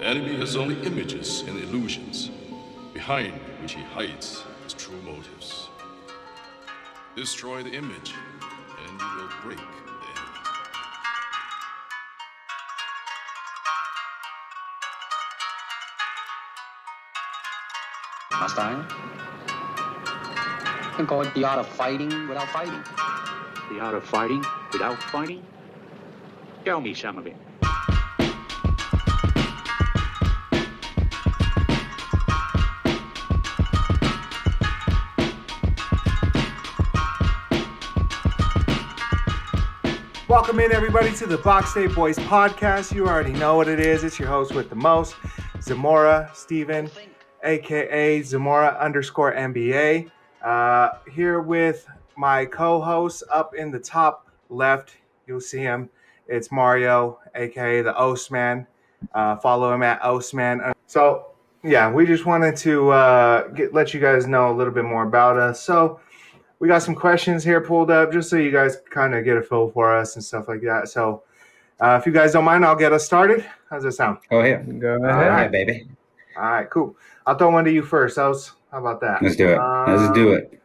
enemy has only images and illusions, behind which he hides his true motives. Destroy the image, and you will break the enemy. Einstein? You can call it the art of fighting without fighting. The art of fighting without fighting? Tell me some of it. Welcome in, everybody, to the Box State Boys podcast. You already know what it is. It's your host with the most, Zamora Steven, a.k.a. Zamora_NBA. Here with my co-host up in the top left. You'll see him. It's Mario, a.k.a. the Ostman. Follow him at Ostman. So, yeah, we just wanted to let you guys know a little bit more about us. So, we got some questions here pulled up just so you guys kind of get a feel for us and stuff like that. So if you guys don't mind, I'll get us started. How's that sound? Go ahead. All right, baby. All right, cool. I'll throw one to you first. How about that? Let's do it. Let's do it.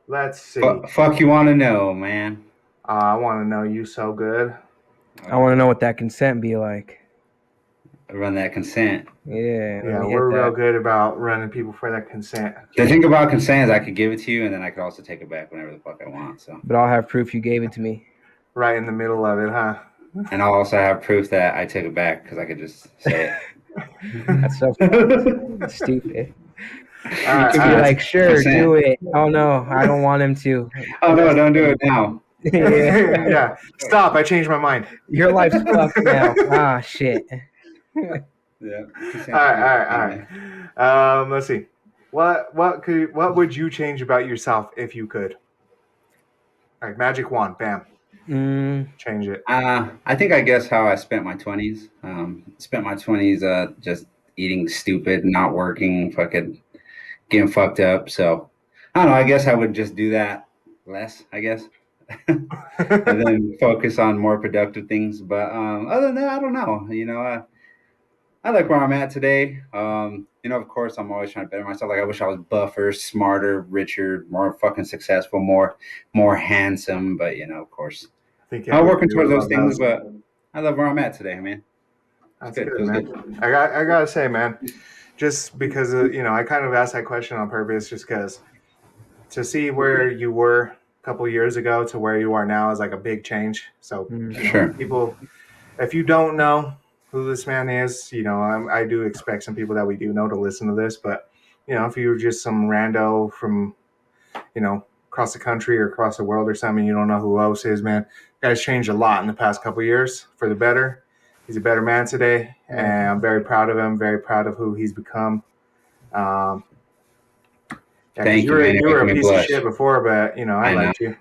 Let's see. Fuck you want to know, man? I want to know you so good. I want to know what that consent be like. Run that consent. Yeah, we're real good about running people for that consent. The thing about consent is I could give it to you, and then I could also take it back whenever the fuck I want. So, but I'll have proof you gave it to me. Right in the middle of it, huh? And I'll also have proof that I took it back because I could just say it. That's so stupid. You could be like, sure, consent. Do it. Oh no, I don't want him to. Oh no, don't do it now. Yeah. Stop! I changed my mind. Your life's fucked now. Ah, shit. Yeah. All right. Let's see. What would you change about yourself if you could? All right, magic wand, bam. Change it. I think I guess how I spent my 20s. Spent my 20s just eating stupid, not working, fucking getting fucked up. So I don't know. I guess I would just do that less, I guess. And then focus on more productive things. But other than that, I don't know. You know, I like where I'm at today. Of course, I'm always trying to better myself. Like, I wish I was buffer, smarter, richer, more fucking successful, more handsome. But, of course, I'm working towards those things. But I love where I'm at today, man. That's good, man. Good. I gotta say, man, just because I kind of asked that question on purpose, just because to see where you were a couple years ago to where you are now is like a big change. So, sure, people, if you don't know who this man is, I do expect some people that we do know to listen to this, but if you're just some rando from across the country or across the world or something, you don't know who Os is, man. Guy's changed a lot in the past couple of years for the better. He's a better man today, and I'm very proud of him, very proud of who he's become. Thank you, man. You were a piece of shit before, but I liked you.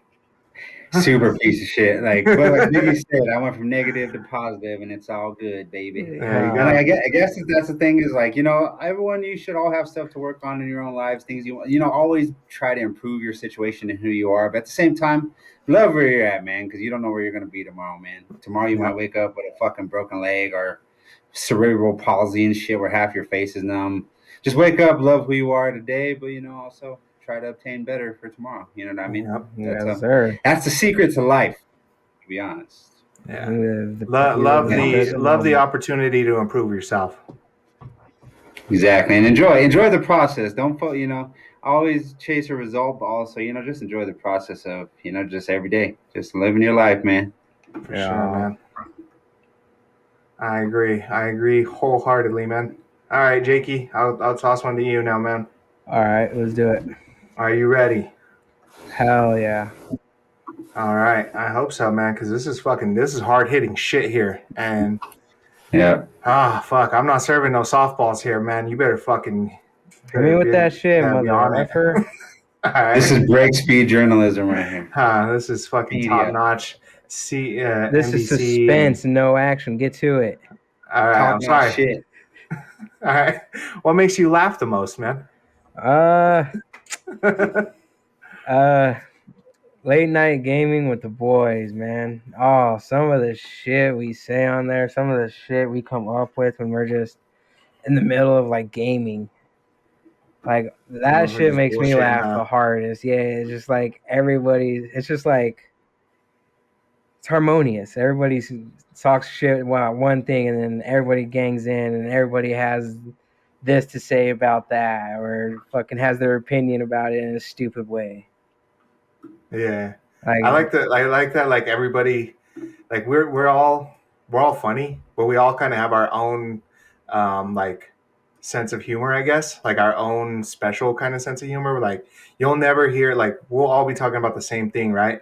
Super piece of shit. Like Biggie said, I went from negative to positive, and it's all good, baby. And I guess that's the thing is like, everyone, you should all have stuff to work on in your own lives, things always try to improve your situation and who you are. But at the same time, love where you're at, man, because you don't know where you're going to be tomorrow, man. Tomorrow you might wake up with a fucking broken leg or cerebral palsy and shit where half your face is numb. Just wake up, love who you are today, but, also try to obtain better for tomorrow. You know what I mean? Yep. That's the secret to life, to be honest. Yeah. Love the opportunity to improve yourself. Exactly. And enjoy the process. Don't always chase a result, but also, just enjoy the process of, just every day. Just living your life, man. For sure, man. I agree wholeheartedly, man. All right, Jakey, I'll toss one to you now, man. All right, let's do it. Are you ready? Hell yeah. All right. I hope so, man, because this is hard-hitting shit here. And, fuck, I'm not serving no softballs here, man. You better fucking... Hit me with that shit, motherfucker. Right. This is break speed journalism right here. This is fucking top-notch. This NBC. is suspense, no action. Get to it. All right, I'm sorry. Shit. All right. What makes you laugh the most, man? late night gaming with the boys, man. Oh, some of the shit we say on there, some of the shit we come up with when we're just in the middle of like gaming. Like that We're shit just makes me bullshitting, laugh huh? the hardest. Yeah, it's just like everybody. It's just like it's harmonious. Everybody talks shit about one thing, and then everybody gangs in, and everybody has this to say about that, or fucking has their opinion about it in a stupid way. Yeah, I Like, like that. I like that. Like everybody, like we're all funny, but we all kind of have our own like sense of humor, I guess. Like our own special kind of sense of humor. Like you'll never hear like we'll all be talking about the same thing, right?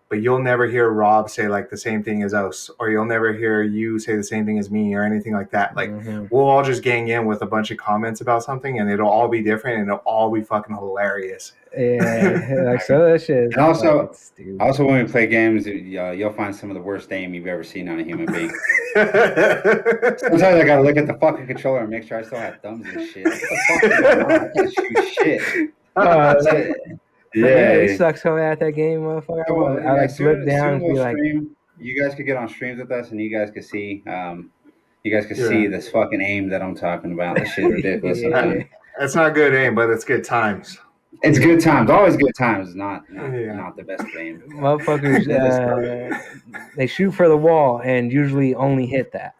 But you'll never hear Rob say like the same thing as us, or you'll never hear you say the same thing as me, or anything like that. Like mhm. we'll all just gang in with a bunch of comments about something, and it'll all be different, and it'll all be fucking hilarious. Yeah, like so that shit is And fucking also, stupid. when we play games, you'll find some of the worst aim you've ever seen on a human being. Sometimes I gotta look at the fucking controller and make sure I still have thumbs and shit. Like, what the fuck is going on? I can't shoot shit. Uh, So, yeah, he yeah. sucks so at that game, motherfucker. Well, I like as look down soon and we'll be like, stream, you guys could get on streams with us, and you guys could see Yeah. this fucking aim that I'm talking about. This shit's ridiculous yeah, sometimes. It's not good aim, but it's good times. It's good times, always good times. Not Yeah. the best of aim. motherfuckers. It is They shoot for the wall and usually only hit that.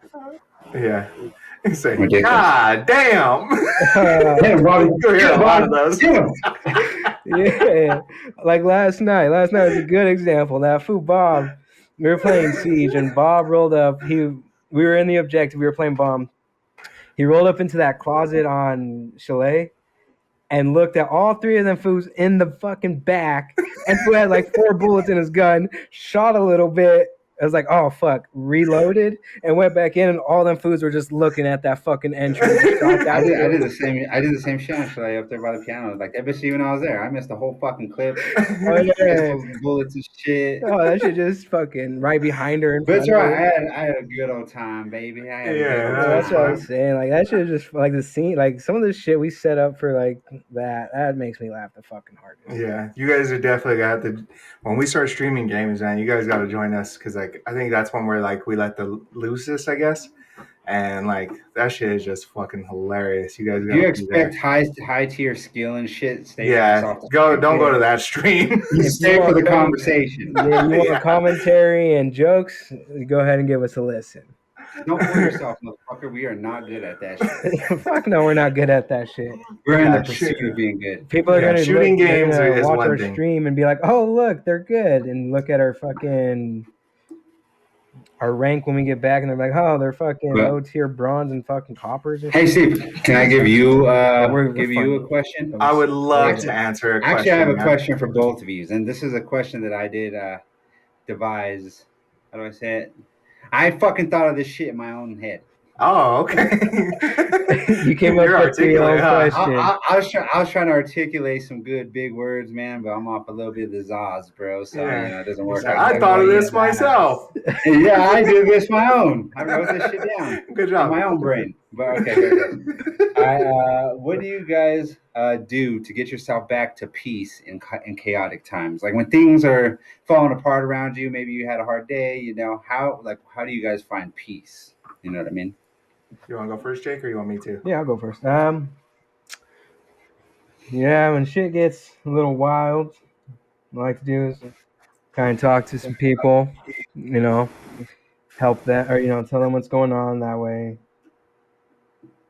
Yeah. You say, ridiculous. God damn. Hit him, Bobby. You'll hear a lot of those. Hit him. Yeah, like last night. Last night was a good example. That fool Bob, we were playing Siege, and Bob rolled up. We were in the objective. We were playing bomb. He rolled up into that closet on Chalet and looked at all three of them fools in the fucking back, and who had like 4 bullets in his gun. Shot a little bit. I was like, oh fuck, reloaded and went back in, and all them fools were just looking at that fucking entrance. I did the same. I did the same shit actually up there by the piano. Like that bitch, even when I was there, I missed the whole fucking clip. Oh yeah, Pistols and bullets and shit. oh that shit just fucking right behind her. In But front it's of right. her. I had a good old time, baby. I had Yeah, a good old That's time. what I'm saying. Like that shit is just like the scene. Like some of the shit we set up for like that. That makes me laugh the fucking hardest. Yeah, you guys are definitely got to. When we start streaming games, man, you guys got to join us because, like, I think that's when we're like we let the loosest, I guess, and like that shit is just fucking hilarious. You guys got Do you to expect high tier skill and shit? Stay Yeah, off the go. stream. Don't go to that stream. You If stay you for want the com- conversation. Yeah, you want Yeah. commentary and jokes? Go ahead and give us a listen. Don't fool yourself, motherfucker. We are not good at that shit. Fuck no, we're not good at that shit. We're in Yeah, the pursuit shit. of being good. People are Yeah, gonna shooting look, they're games gonna is watch one our thing. stream and be like, "Oh, look, they're good," and look at our fucking our rank when we get back, and they're like, "Oh, they're fucking But- low tier bronze and fucking coppers." And Hey, shit. Steve, can I give you We're give you a funny. question? I would love Yeah. to answer a question. Actually, I have a man. question for both of you, and this is a question that I did devise. How do I say it? I fucking thought of this shit in my own head. Oh, okay. You came up You're with your own articulate, huh? question. I was trying to articulate some good big words, man, but I'm off a little bit of the zaz, bro. So Yeah. it doesn't work. I thought of this myself. Yeah, I did this my own. I wrote this shit down. Good In job. my own brain. But okay, good. What do you guys do to get yourself back to peace in chaotic times? Like when things are falling apart around you, maybe you had a hard day. You know how do you guys find peace? You know what I mean? You want to go first, Jake, or you want me to? Yeah, I'll go first. Yeah, when shit gets a little wild, what I like to do is kind of talk to some people, you know, help them, or tell them what's going on that way.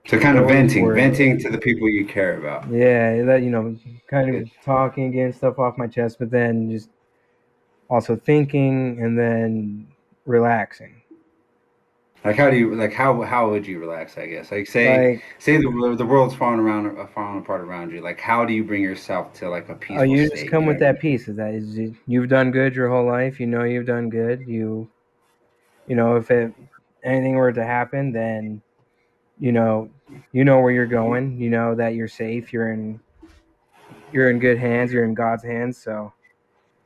So kind of Always venting, worry. venting to the people you care about. Yeah, that kind of talking, getting stuff off my chest, but then just also thinking and then relaxing. Like how would you relax? I guess say the world's falling apart around you. Like how do you bring yourself to like a peaceful Oh, you state? just come You with know what I that peace. You've done good your whole life. You know you've done good. If anything were to happen, then you know where you're going. You know that you're safe. You're in good hands. You're in God's hands. So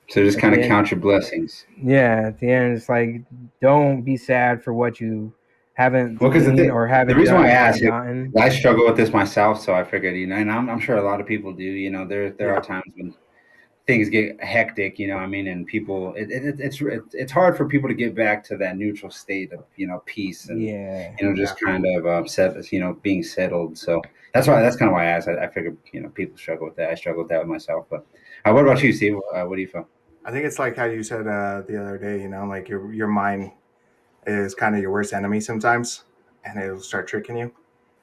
So just kind of Okay. count your blessings. yeah, at the end, it's like don't be sad for what you haven't Well, 'cause seen or haven't the reason done why I or asked you, gotten. I struggle with this myself, so I figured, and I'm sure a lot of people do. There are times when things get hectic, you know what I mean, and people it's hard for people to get back to that neutral state of, you know, peace and, Yeah. you know, just kind of set, you know, being settled. So that's kind of why I asked. I figured, you know, people struggle with that. I struggle with that with myself. But what about you, Steve? What do you feel? I think it's like how you said the other day, you know, like your mind is kind of your worst enemy sometimes, and it'll start tricking you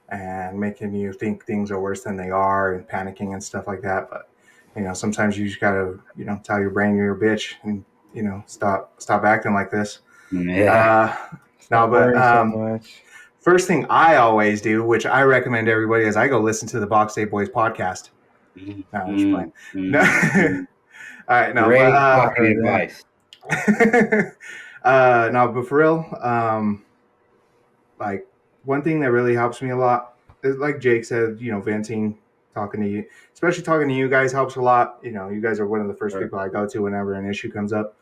and making you think things are worse than they are and panicking and stuff like that. But you know, sometimes you just gotta, you know, tell your brain you're a bitch and, you know, stop acting like this. Yeah. Uh, no, Stop but worrying so much. first thing I always do, which I recommend everybody, is I go listen to the Box Day Boys podcast. Mm, No, I'm just playing. mm, No, mm. all right, no, but Great fucking Heard that. advice. no, but for real, like one thing that really helps me a lot is, like Jake said, you know, venting, talking to you, especially talking to you guys helps a lot. You know, you guys are one of the first Sure. people I go to whenever an issue comes up.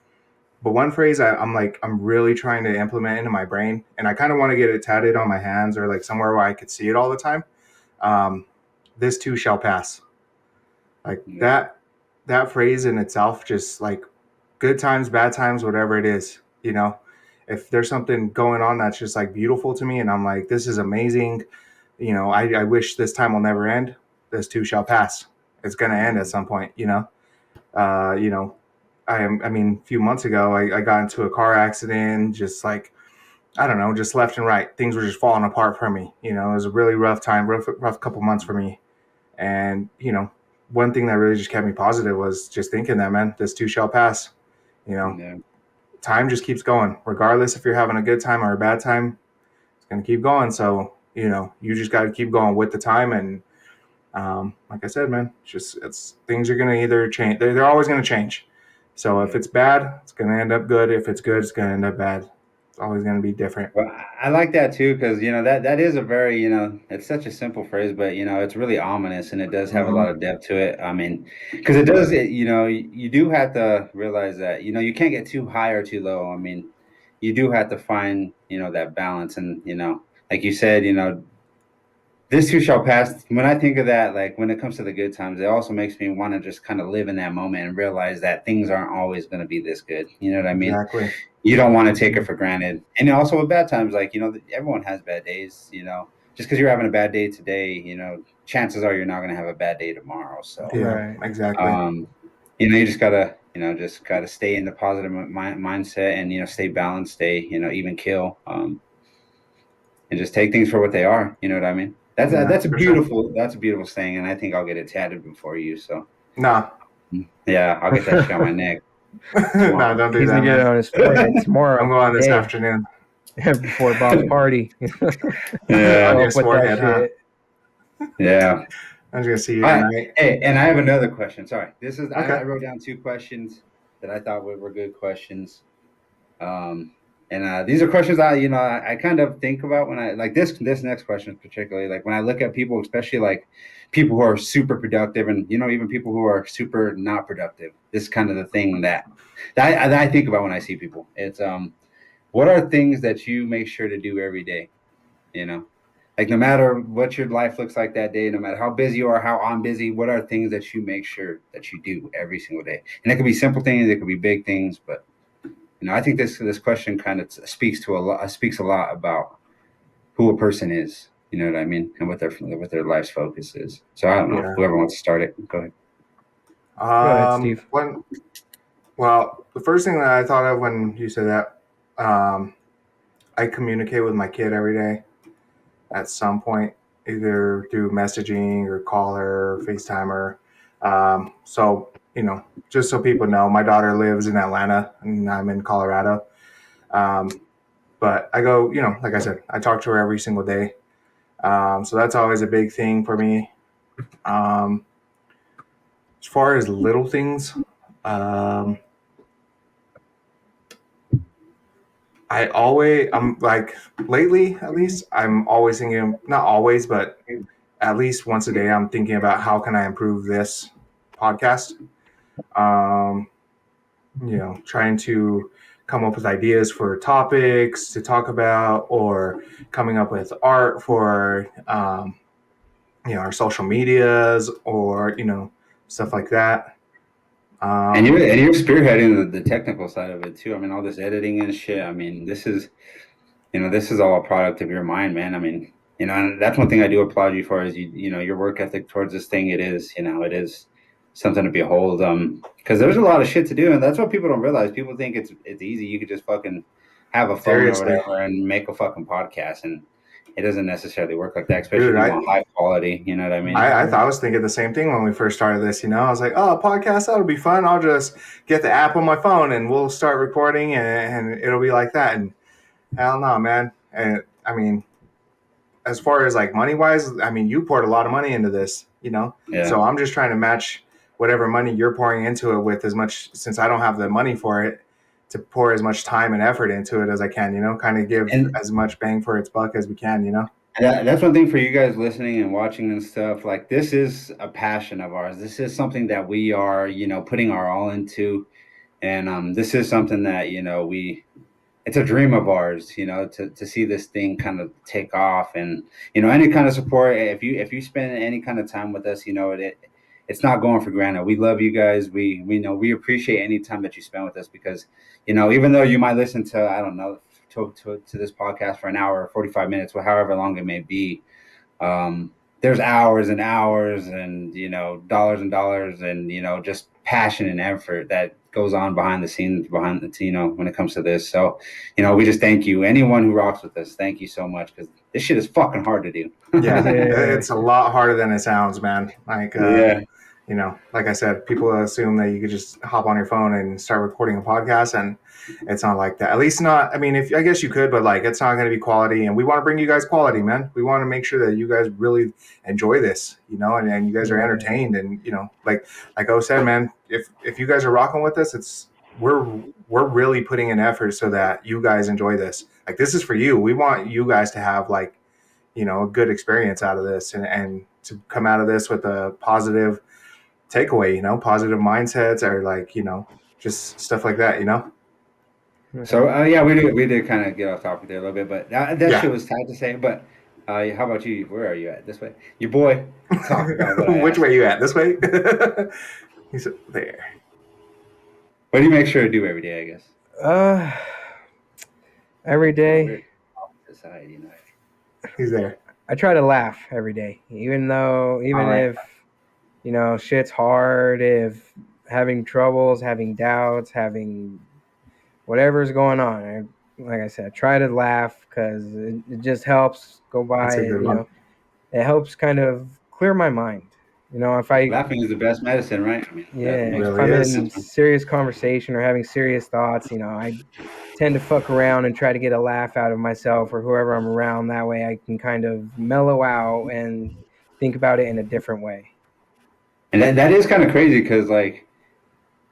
But one phrase I'm really trying to implement into my brain, and I kind of want to get it tatted on my hands or like somewhere where I could see it all the time. Um, this too shall pass. Like Yeah. that phrase in itself, just like good times, bad times, whatever it is, you know, if there's something going on that's just like beautiful to me and I'm like, this is amazing, you know, I wish this time will never end. This too shall pass. It's going to end at some point, you know. You know, I mean, a few months ago, I got into a car accident, just like, I don't know, just left and right. Things were just falling apart for me. You know, it was a really rough time, rough couple months for me. And, you know, one thing that really just kept me positive was just thinking that, man, this too shall pass. You know, Yeah. time just keeps going, regardless if you're having a good time or a bad time, it's going to keep going. So, you know, you just got to keep going with the time. And like I said, man, it's things are going to either change. They're always going to change. So if it's bad, it's going to end up good. If it's good, it's going to end up bad. It's always going to be different. Well, I like that too, because, you know, that is a very, you know, it's such a simple phrase, but, you know, it's really ominous and it does have a Mhm. lot of depth to it. I mean, because it does, you know, you do have to realize that, you know, you can't get too high or too low. I mean, you do have to find, you know, that balance. And, you know, like you said, you know, this too shall pass. When I think of that, like when it comes to the good times, it also makes me want to just kind of live in that moment and realize that things aren't always going to be this good. You know what I mean? Exactly. You don't want to take it for granted. And also with bad times, like, you know, everyone has bad days, you know, just because you're having a bad day today, you know, chances are you're not going to have a bad day tomorrow. So, Yeah, Right. exactly. um, you know, you just gotta, you know, just gotta stay in the positive mindset and, you know, stay balanced, stay, you know, even kill, and just take things for what they are. You know what I mean? Yeah, for sure. That's a beautiful saying. And I think I'll get it tatted before you. So Nah, yeah, I'll get that shit on my neck no, tomorrow. don't do He's that, gonna get it man. on his forehead I'm tomorrow, going this today, afternoon. before Bob's party. On Yeah. Show your up with that forehead, huh? shit. Yeah. I'm just gonna see you All right. tonight. Hey, and I have another question. Sorry. This is I Okay. wrote down two questions that I thought were good questions. Um, and these are questions I kind of think about when I like this next question particularly, like when I look at people, especially like people who are super productive and, you know, even people who are super not productive. This is kind of the thing that I think about when I see people. It's what are things that you make sure to do every day? You know, like no matter what your life looks like that day, no matter how busy you are, how I'm busy, what are things that you make sure that you do every single day? And it could be simple things, it could be big things, but, you know, I think this question kind of speaks a lot about who a person is. You know what I mean, and what their life's focus is. So I don't know. Yeah. Whoever wants to start it, go ahead. Go ahead, Steve. One. Well, the first thing that I thought of when you said that, I communicate with my kid every day at some point, either through messaging or call her, or FaceTime her. So, you know, just so people know, my daughter lives in Atlanta and I'm in Colorado. Um, but I go, you know, like I said, I talk to her every single day. So that's always a big thing for me. Um, as far as little things, um, I'm like lately, at least, I'm always thinking, not always, but at least once a day, I'm thinking about how can I improve this podcast. Um, you know, trying to come up with ideas for topics to talk about, or coming up with art for, you know, our social medias, or, you know, stuff like that. And you're spearheading the technical side of it too. I mean, all this editing and shit. I mean, this is all a product of your mind, man. I mean, and that's one thing I do applaud you for is your work ethic towards this thing. It is something to behold. Because there's a lot of shit to do, and that's what people don't realize. People think it's easy. You could just fucking have a phone Seriously. or whatever and make a fucking podcast, and it doesn't necessarily work like that. Especially Dude, if you want high quality. You know what I mean? I was thinking the same thing when we first started this. I was like, oh, a podcast, that'll be fun. I'll just get the app on my phone and we'll start recording and it'll be like that. And hell no, man. And I mean, as far as like money wise, I mean, you poured a lot of money into this, Yeah. So I'm just trying to match whatever money you're pouring into it with as much, since I don't have the money for it, to pour as much time and effort into it as I can, kind of give as much bang for its buck as we can, That's one thing for you guys listening and watching and stuff. Like, this is a passion of ours. This is something that we are, putting our all into. And this is something that, it's a dream of ours, to see this thing kind of take off. And, any kind of support, if you spend any kind of time with us, it's not going for granted. We love you guys. We know we appreciate any time that you spend with us because, even though you might listen to, I don't know, to this podcast for an hour or 45 minutes or however long it may be, there's hours and hours and dollars and dollars and just passion and effort that goes on behind the scenes when it comes to this. So we just thank you, anyone who rocks with us. Thank you so much, because this shit is fucking hard to do. Yeah, it's a lot harder than it sounds, man. Like like I said, people assume that you could just hop on your phone and start recording a podcast, and it's not like that. At least not. I mean, I guess you could, but like, it's not going to be quality. And we want to bring you guys quality, man. We want to make sure that you guys really enjoy this, and you guys are entertained. And like O said, man, if you guys are rocking with us, we're really putting in effort so that you guys enjoy this. Like, this is for you. We want you guys to have like, a good experience out of this, and to come out of this with a positive takeaway, positive mindsets, or like, just stuff like that, So we did kind of get off topic there a little bit, but that shit was tight to say. But how about you? Where are you at? This way, your boy. Talk about what Which way you at? This way. He's there. What do you make sure to do every day? I guess. Every day. He's there. I try to laugh every day, even if shit's hard, if having troubles, having doubts, having whatever's going on. Like I said, try to laugh because it just helps go by. It helps kind of clear my mind. Laughing is the best medicine, right? I mean, if I'm in serious conversation or having serious thoughts, I tend to fuck around and try to get a laugh out of myself or whoever I'm around. That way I can kind of mellow out and think about it in a different way. And that is kind of crazy because like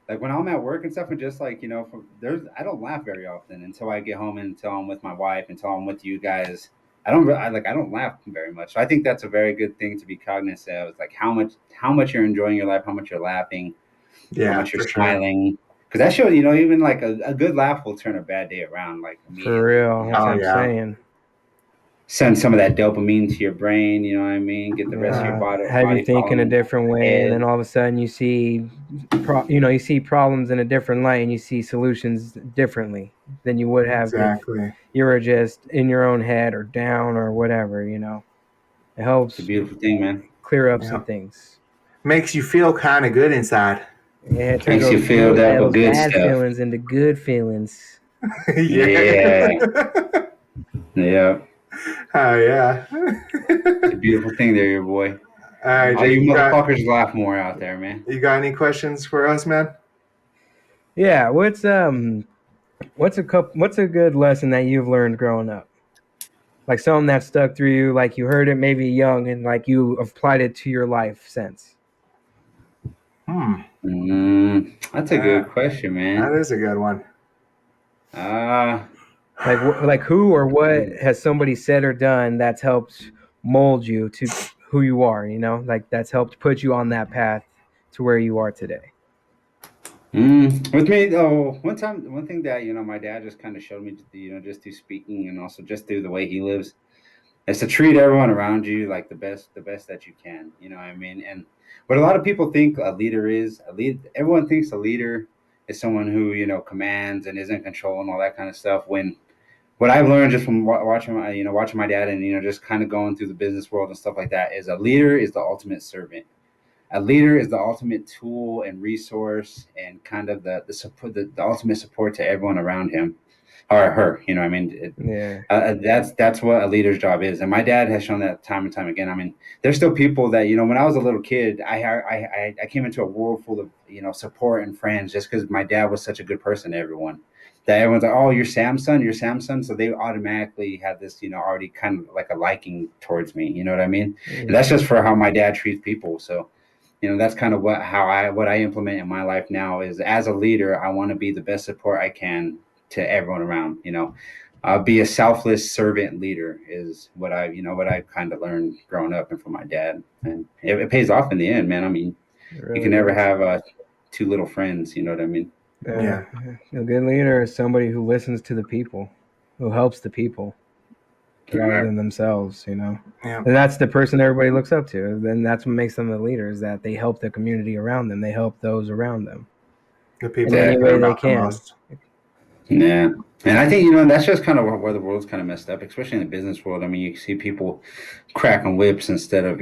when I'm at work and stuff, and just like, I don't laugh very often until I get home and until I'm with my wife, until I'm with you guys. I don't laugh very much. So I think that's a very good thing to be cognizant of. It's like how much you're enjoying your life, how much you're laughing, how much you're smiling. Because that shows, even like a good laugh will turn a bad day around. Like for real, that's what I'm saying. Send some of that dopamine to your brain. You know what I mean? Get the rest of your body. Have you think in a different way, and then all of a sudden you see, you see problems in a different light, and you see solutions differently than you would have if you were just in your own head or down or whatever. It helps. It's a beautiful thing, man. Clear up some things. Makes you feel kind of good inside. Yeah, it makes you feel that good bad stuff. Feelings into good feelings. Yeah. Oh, yeah. It's a beautiful thing there, your boy. All right, all you motherfuckers laugh more out there, man. You got any questions for us, man? Yeah, what's a good lesson that you've learned growing up? Like something that stuck through you, like you heard it maybe young and like you applied it to your life since. That's a good question, man. That is a good one. Like who or what has somebody said or done that's helped mold you to who you are, like that's helped put you on that path to where you are today? With me, one thing that, my dad just kind of showed me, just through speaking and also just through the way he lives, It's to treat everyone around you like the best that you can. You know what I mean? And what a lot of people think a leader is, everyone thinks a leader is someone who, commands and is in control and all that kind of stuff. When what I've learned just from watching watching my dad and, just kind of going through the business world and stuff like that is a leader is the ultimate servant. A leader is the ultimate tool and resource and kind of the support, the ultimate support to everyone around him or her. You know what I mean? Yeah. That's what a leader's job is, and my dad has shown that time and time again. I mean, there's still people that, when I was a little kid, I came into a world full of, support and friends just because my dad was such a good person to everyone. That everyone's like, oh, you're Sam's son, so they automatically have this, already kind of like a liking towards me. You know what I mean? And that's just for how my dad treats people. So, that's kind of what I implement in my life now is, as a leader, I want to be the best support I can to everyone around. Be a selfless servant leader is what I kind of learned growing up and from my dad, and it pays off in the end, man. I mean, you can never have two little friends. You know what I mean? Yeah. A good leader is somebody who listens to the people, who helps the people rather than themselves, Yeah. And that's the person everybody looks up to. Then that's what makes them the leaders, that they help the community around them. They help those around them The people in any that way care they about the can. most. Yeah. And I think, that's just kind of where the world's kind of messed up, especially in the business world. I mean, you see people cracking whips instead of,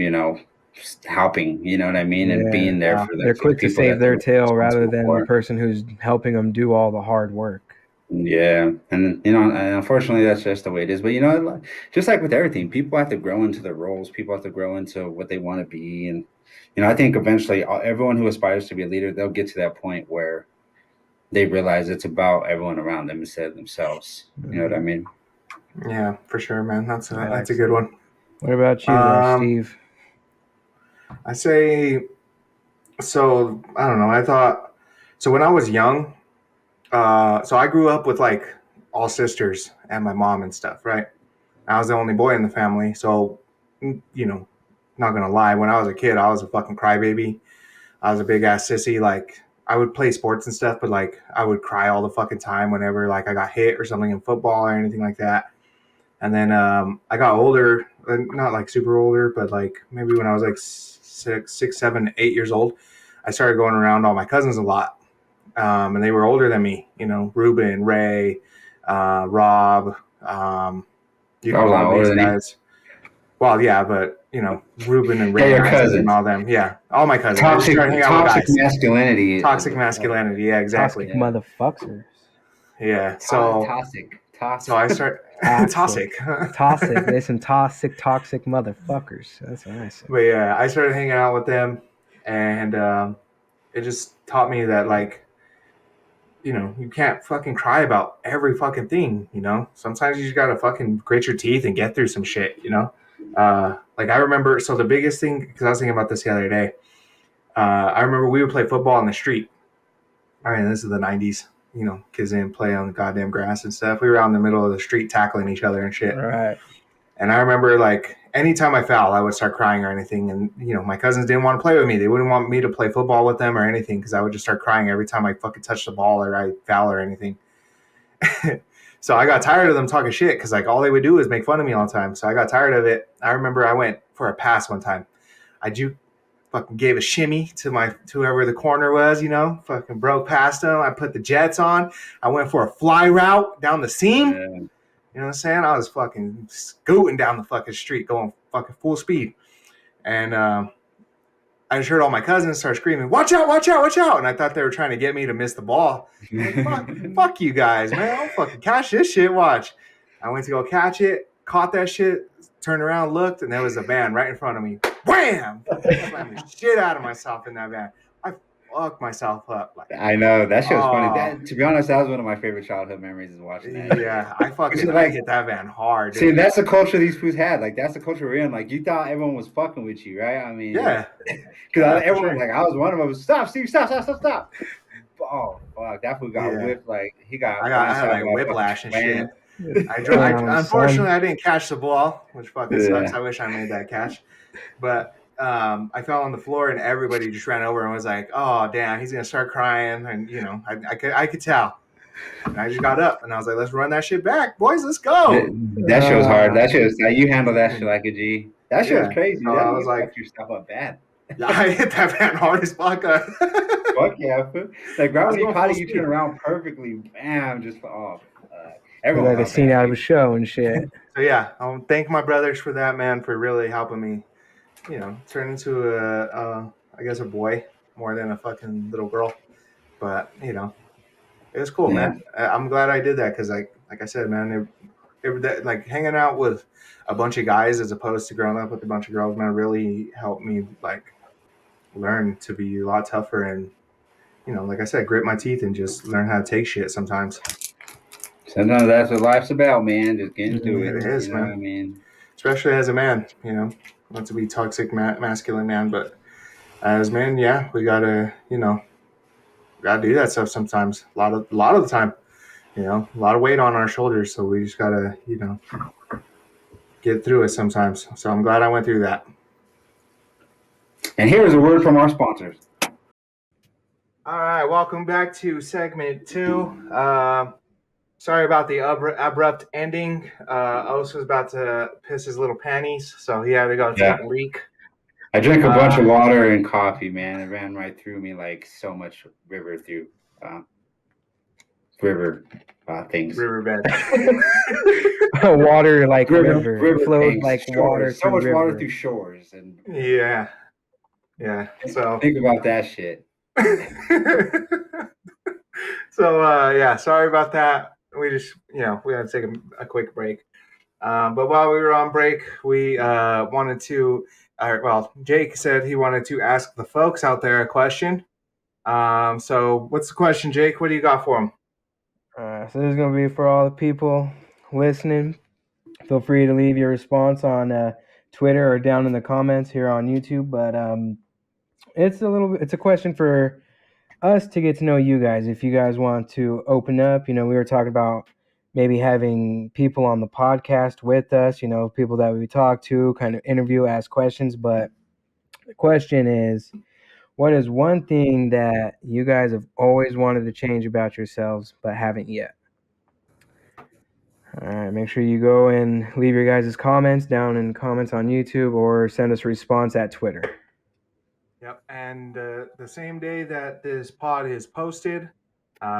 helping, you know what I mean? And being there for They're quick to people save that their they're tail rather responsible than for. the person who's helping them do all the hard work. Yeah, and and unfortunately, that's just the way it is. But just like with everything, people have to grow into their roles. People have to grow into what they want to be, and I think eventually, everyone who aspires to be a leader, they'll get to that point where they realize it's about everyone around them instead of themselves. You know what I mean? Yeah, for sure, man. That's a good one. What about you, there, Steve? I say, so I don't know. I thought so when I was young. So I grew up with like all sisters and my mom and stuff, right? I was the only boy in the family, so not gonna lie. When I was a kid, I was a fucking crybaby. I was a big ass sissy. Like I would play sports and stuff, but like I would cry all the fucking time whenever like I got hit or something in football or anything like that. And then I got older, not like super older, but like maybe when I was like 6, 7, 8 years old, I started going around all my cousins a lot, and they were older than me. Ruben, Ray, Rob. You I know was a lot all older these than you. guys. Well, yeah, but Ruben and Yeah, Ray your and Isaac and cousins. all them. Yeah, all my cousins. I just Toxic, started hanging out with toxic guys. masculinity. Toxic masculinity. Yeah, exactly. Toxic motherfuckers. Yeah. Toxic. So I start toxic. Toxic. There's some toxic motherfuckers. That's what I said. But yeah, I started hanging out with them, and it just taught me that like, you can't fucking cry about every fucking thing. Sometimes you just gotta fucking grit your teeth and get through some shit. Like I remember. So the biggest thing, because I was thinking about this the other day. I remember we would play football on the street. I mean, this is the '90s. Kids didn't play on the goddamn grass and stuff. We were out in the middle of the street tackling each other and shit. Right. And I remember, like, anytime I fouled, I would start crying or anything. And, my cousins didn't want to play with me. They wouldn't want me to play football with them or anything because I would just start crying every time I fucking touched the ball or I foul or anything. So I got tired of them talking shit because, like, all they would do is make fun of me all the time. So I got tired of it. I remember I went for a pass one time. Fucking gave a shimmy to whoever the corner was, fucking broke past him. I put the jets on. I went for a fly route down the seam. Yeah. You know what I'm saying? I was fucking scooting down the fucking street, going fucking full speed. And I just heard all my cousins start screaming, watch out, watch out, watch out. And I thought they were trying to get me to miss the ball. Like, fuck you guys, man. I'll fucking catch this shit. Watch. I went to go catch it, caught that shit, turned around, looked, and there was a van right in front of me. Wham! I slammed the shit out of myself in that van. I fucked myself up. Like, I know that shit was funny. To be honest, that was one of my favorite childhood memories is watching that. Yeah, I hit that van hard. Dude. See, that's the culture these foods had. Like, that's the culture we're in. Like, you thought everyone was fucking with you, right? I mean, yeah, because everyone was like, I was one of them. Stop, Steve, stop. Oh fuck, that food got whipped. Like I had like whiplash and shit. Unfortunately, I didn't catch the ball, which fucking sucks. I wish I made that catch. But I fell on the floor and everybody just ran over and was like, "Oh, damn, he's gonna start crying." And I could tell. And I just got up and I was like, let's run that shit back, boys. Let's go. That shit was hard. That shit was you handle that shit like a G. That shit was Yeah. crazy. So I was you like, fucked yourself up bad. yeah, I hit that man hard as fuck. Fuck yeah. Like right when you going caught full it, you speed. turn around perfectly, bam, just off. It's Everyone like a felt scene bad. out of a show and shit. So yeah, thank my brothers for that, man, for really helping me, turn into I guess a boy more than a fucking little girl. But it was cool, Yeah. man. I'm glad I did that because, like I said, man, like hanging out with a bunch of guys as opposed to growing up with a bunch of girls, man, really helped me like learn to be a lot tougher and, like I said, grit my teeth and just learn how to take shit sometimes. Sometimes that's what life's about, man. Just getting through it. It is, You know man. what I mean? Especially as a man, not to be toxic masculine man, but as men, yeah, we gotta do that stuff sometimes. A lot of the time, a lot of weight on our shoulders, so we just gotta get through it sometimes. So I'm glad I went through that. And here's a word from our sponsors. All right, welcome back to segment 2. Sorry about the abrupt ending. Os was about to piss his little panties, so he had to go take a leak. I drank a bunch of water and coffee, man. It ran right through me like so much river through things. Riverbed. Water like river. River Flowed things, like shores. water So through much river. water through shores. And Yeah. So think about that shit. So yeah, sorry about that. We just we had to take a quick break. But while we were on break, we wanted to. Jake said he wanted to ask the folks out there a question. So what's the question, Jake? What do you got for him? So this is gonna be for all the people listening. Feel free to leave your response on Twitter or down in the comments here on YouTube. But it's a question for us to get to know you guys. If you guys want to open up, we were talking about maybe having people on the podcast with us, people that we talk to, kind of interview, ask questions. But the question is, what is one thing that you guys have always wanted to change about yourselves but haven't yet? All right, make sure you go and leave your guys' comments down in comments on YouTube or send us a response at Twitter. Yep, and the same day that this pod is posted.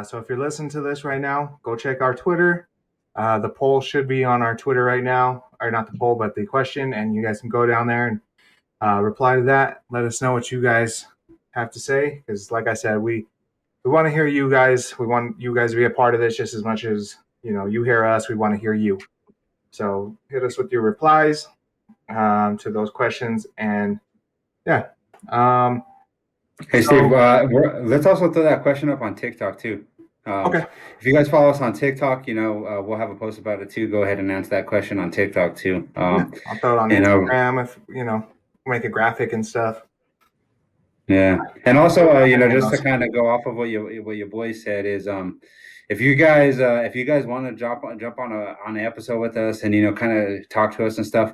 So if you're listening to this right now, go check our Twitter. The poll should be on our Twitter right now, or not the poll, but the question, and you guys can go down there and reply to that. Let us know what you guys have to say, because like I said, we want to hear you guys. We want you guys to be a part of this just as much as you hear us. We want to hear you. So hit us with your replies to those questions, and yeah. Hey, Steve, let's also throw that question up on TikTok too. Okay. If you guys follow us on TikTok, we'll have a post about it too. Go ahead and answer that question on TikTok too. I'll throw it on Instagram if make a graphic and stuff. Yeah, and also just to kind of go off of what your boy said is if you guys want to jump on an episode with us and kind of talk to us and stuff,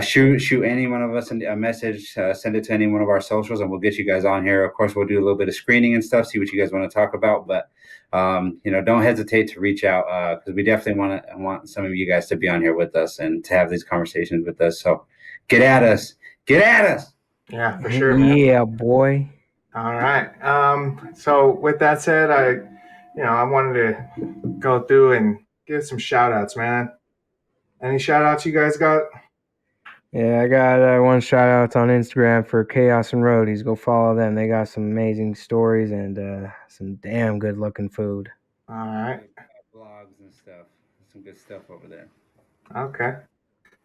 shoot any one of us a message, send it to any one of our socials, and we'll get you guys on here. Of course, we'll do a little bit of screening and stuff, see what you guys want to talk about, but don't hesitate to reach out because we definitely want some of you guys to be on here with us and to have these conversations with us. So get at us. Yeah, for sure, man. Yeah, boy. All right. So with that said, I wanted to go through and give some shout outs, man. Any shout outs you guys got? Yeah, I got one shout out on Instagram for Chaos and Roadies. Go follow them. They got some amazing stories and some damn good looking food. All right. Blogs and stuff. Some good stuff over there. Okay.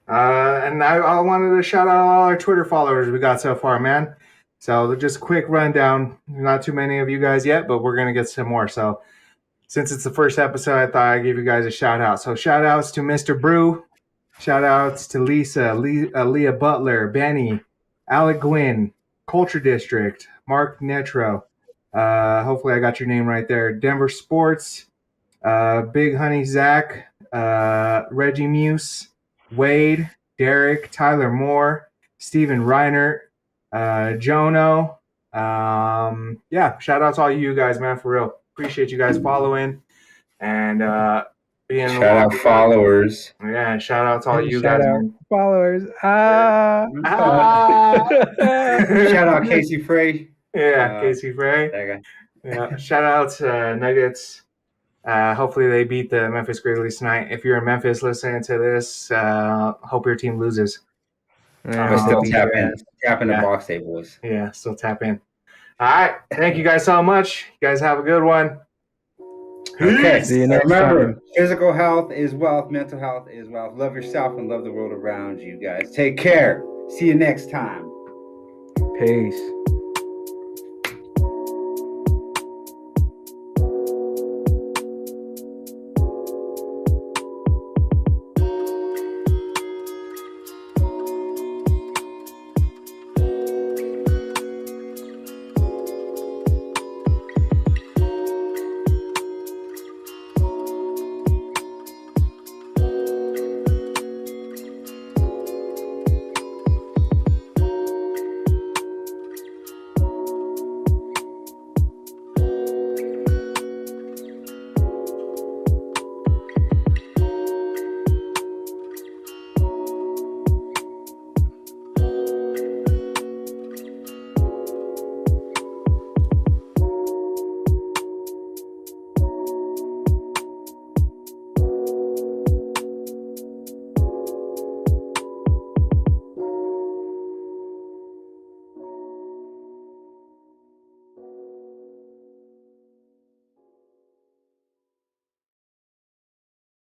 And I wanted to shout out all our Twitter followers we got so far, man. So just a quick rundown. Not too many of you guys yet, but we're going to get some more. So since it's the first episode, I thought I'd give you guys a shout out. So shout outs to Mr. Brew. Shout outs to Lisa, Leah Butler, Benny, Alec Gwynn, Culture District, Mark Netro. Hopefully I got your name right there. Denver Sports, Big Honey Zach, Reggie Muse, Wade, Derek, Tyler Moore, Steven Reinert, Jono. Shout out to all you guys, man, for real. Appreciate you guys following and being Shout out followers. Yeah, shout out to all you Shout guys, out man. followers. Ah. Shout out Casey Frey. Yeah, Casey Frey. That guy. Yeah, shout out to Nuggets. Hopefully they beat the Memphis Grizzlies tonight. If you're in Memphis listening to this, hope your team loses. Yeah, But still beat tap your in. ass. Tap in the Yeah. box day, boys. Yeah, still tap in. All right, thank you guys so much. You guys have a good one. Okay. See you next Remember, time. physical health is wealth, mental health is wealth. Love yourself and love the world around you guys. Take care. See you next time. Peace.